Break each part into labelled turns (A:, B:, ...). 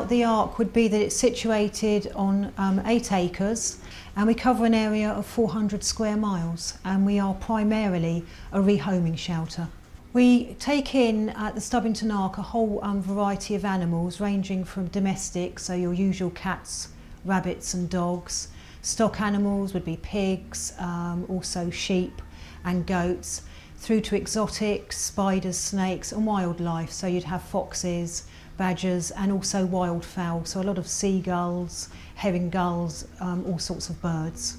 A: about the Ark would be that it's situated on 8 acres and we cover an area of 400 square miles, and we are primarily a rehoming shelter. We take in at the Stubbington Ark a whole variety of animals ranging from domestic, so your usual cats, rabbits and dogs. Stock animals would be pigs, also sheep and goats, through to exotics, spiders, snakes and wildlife. So you'd have foxes, badgers and also wildfowl, so a lot of seagulls, herring gulls, all sorts of birds.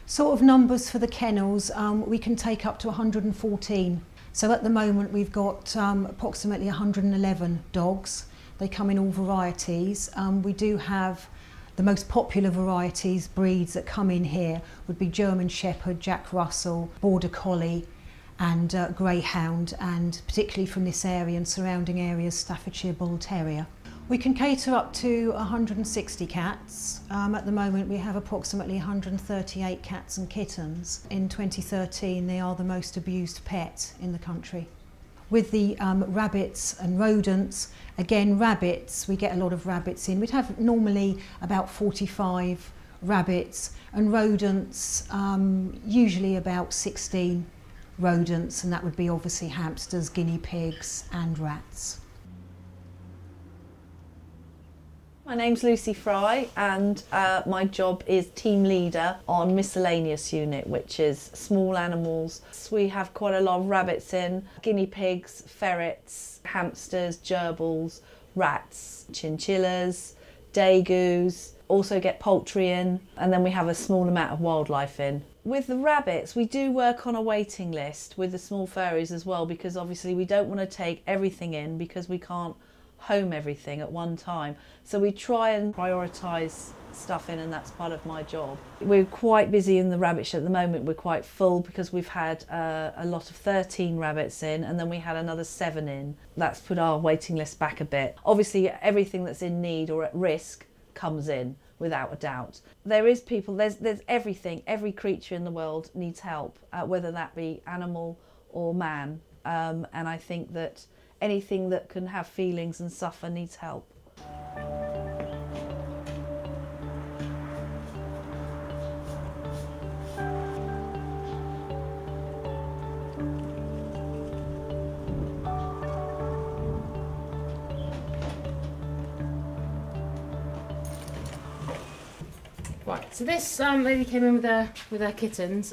A: Sort of numbers for the kennels, we can take up to 114. So at the moment we've got approximately 111 dogs. They come in all varieties. We do have the most popular varieties, breeds that come in here would be German Shepherd, Jack Russell, Border Collie and Greyhound, and particularly from this area and surrounding areas, Staffordshire Bull Terrier. We can cater up to 160 cats. At the moment we have approximately 138 cats and kittens. In 2013 they are the most abused pet in the country. With the rabbits and rodents, again rabbits, we get a lot of rabbits in. We'd have normally about 45 rabbits, and rodents, usually about 16 rodents, and that would be obviously hamsters, guinea pigs and rats.
B: My name's Lucy Fry, and my job is team leader on miscellaneous unit, which is small animals. So we have quite a lot of rabbits in, guinea pigs, ferrets, hamsters, gerbils, rats, chinchillas, dagoos, also get poultry in, and then we have a small amount of wildlife in. With the rabbits, we do work on a waiting list with the small furries as well, because obviously we don't want to take everything in because we can't home everything at one time. So we try and prioritise stuff in, and that's part of my job. We're quite busy in the rabbit shed at the moment. We're quite full because we've had a lot of 13 rabbits in, and then we had another 7 in. That's put our waiting list back a bit. Obviously everything that's in need or at risk comes in, without a doubt. There is people, there's everything, every creature in the world needs help, whether that be animal or man, and I think that anything that can have feelings and suffer needs help.
C: Right, so this lady came in with her kittens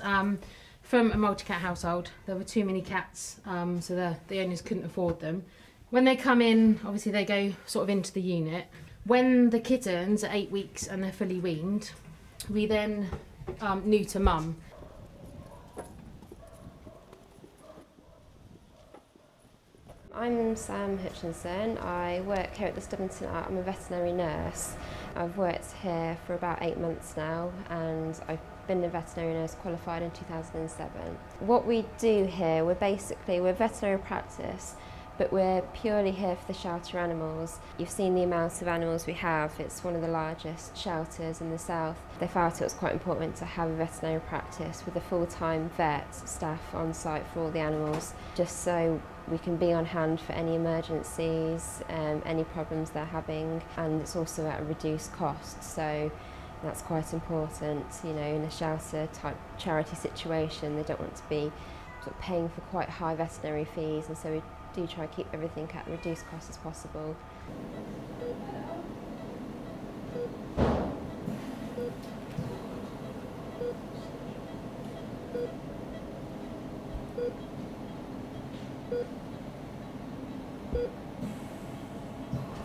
C: from a multi-cat household. There were too many cats, so the owners couldn't afford them. When they come in, obviously they go sort of into the unit. When the kittens are 8 weeks and they're fully weaned, we then neuter mum.
D: I'm Sam Hutchinson. I work here at the Stubbington Ark. I'm a veterinary nurse. I've worked here for about 8 months now, and I've been a veterinary nurse qualified in 2007. What we do here, we're veterinary practice, but we're purely here for the shelter animals. You've seen the amount of animals we have. It's one of the largest shelters in the south. They felt it was quite important to have a veterinary practice with a full-time vet staff on site for all the animals, just so we can be on hand for any emergencies, any problems they're having, and it's also at a reduced cost. So that's quite important, you know, in a shelter type charity situation. They don't want to be sort of paying for quite high veterinary fees, and so we do try to keep everything at a reduced cost as possible.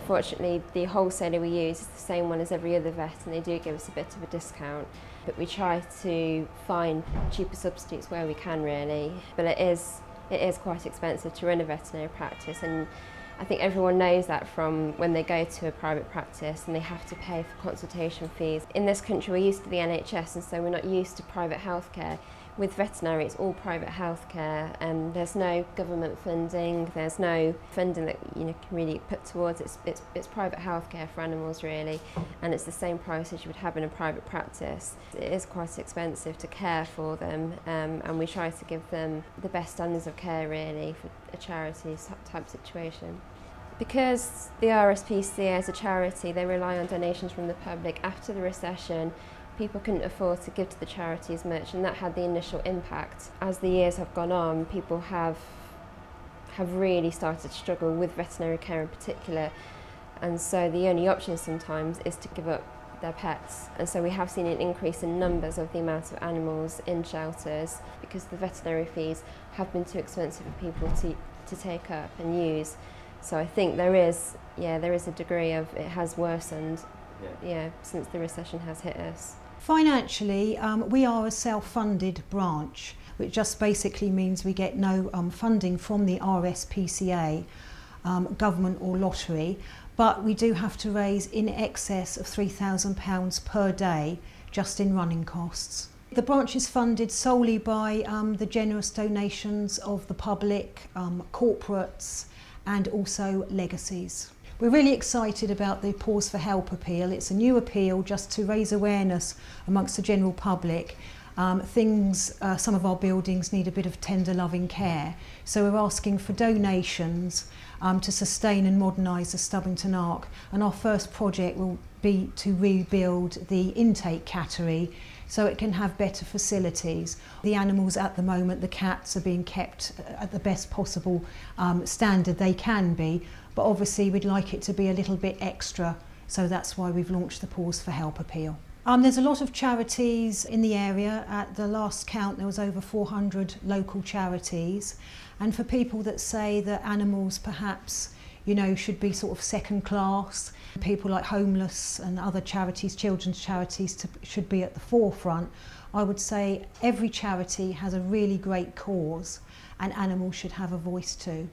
D: Fortunately, the wholesaler we use is the same one as every other vet, and they do give us a bit of a discount. But we try to find cheaper substitutes where we can, really. But it is quite expensive to run a veterinary practice, and I think everyone knows that from when they go to a private practice and they have to pay for consultation fees. In this country we're used to the NHS, and so we're not used to private healthcare. With veterinary, it's all private healthcare, and there's no government funding, there's no funding that can really put towards it. It's private healthcare for animals, really, and it's the same price as you would have in a private practice. It is quite expensive to care for them, and we try to give them the best standards of care, really, for a charity type situation. Because the RSPCA is a charity, they rely on donations from the public. After the recession, people couldn't afford to give to the charity as much, and that had the initial impact. As the years have gone on, people have really started to struggle with veterinary care in particular, and so the only option sometimes is to give up their pets. And so we have seen an increase in numbers of the amount of animals in shelters because the veterinary fees have been too expensive for people to take up and use. So I think there is a degree of it has worsened since the recession has hit us.
A: Financially, we are a self-funded branch, which just basically means we get no funding from the RSPCA, government or lottery, but we do have to raise in excess of £3,000 per day just in running costs. The branch is funded solely by the generous donations of the public, corporates and also legacies. We're really excited about the Pause for Help appeal. It's a new appeal just to raise awareness amongst the general public. Some of our buildings need a bit of tender loving care, so we're asking for donations to sustain and modernise the Stubbington Ark, and our first project will be to rebuild the intake cattery so it can have better facilities. The animals at the moment, the cats, are being kept at the best possible standard they can be, but obviously we'd like it to be a little bit extra, so that's why we've launched the Pause for Help appeal. There's a lot of charities in the area. At the last count there was over 400 local charities, and for people that say that animals perhaps should be sort of second class, people like homeless and other charities, children's charities, should be at the forefront, I would say every charity has a really great cause and animals should have a voice too.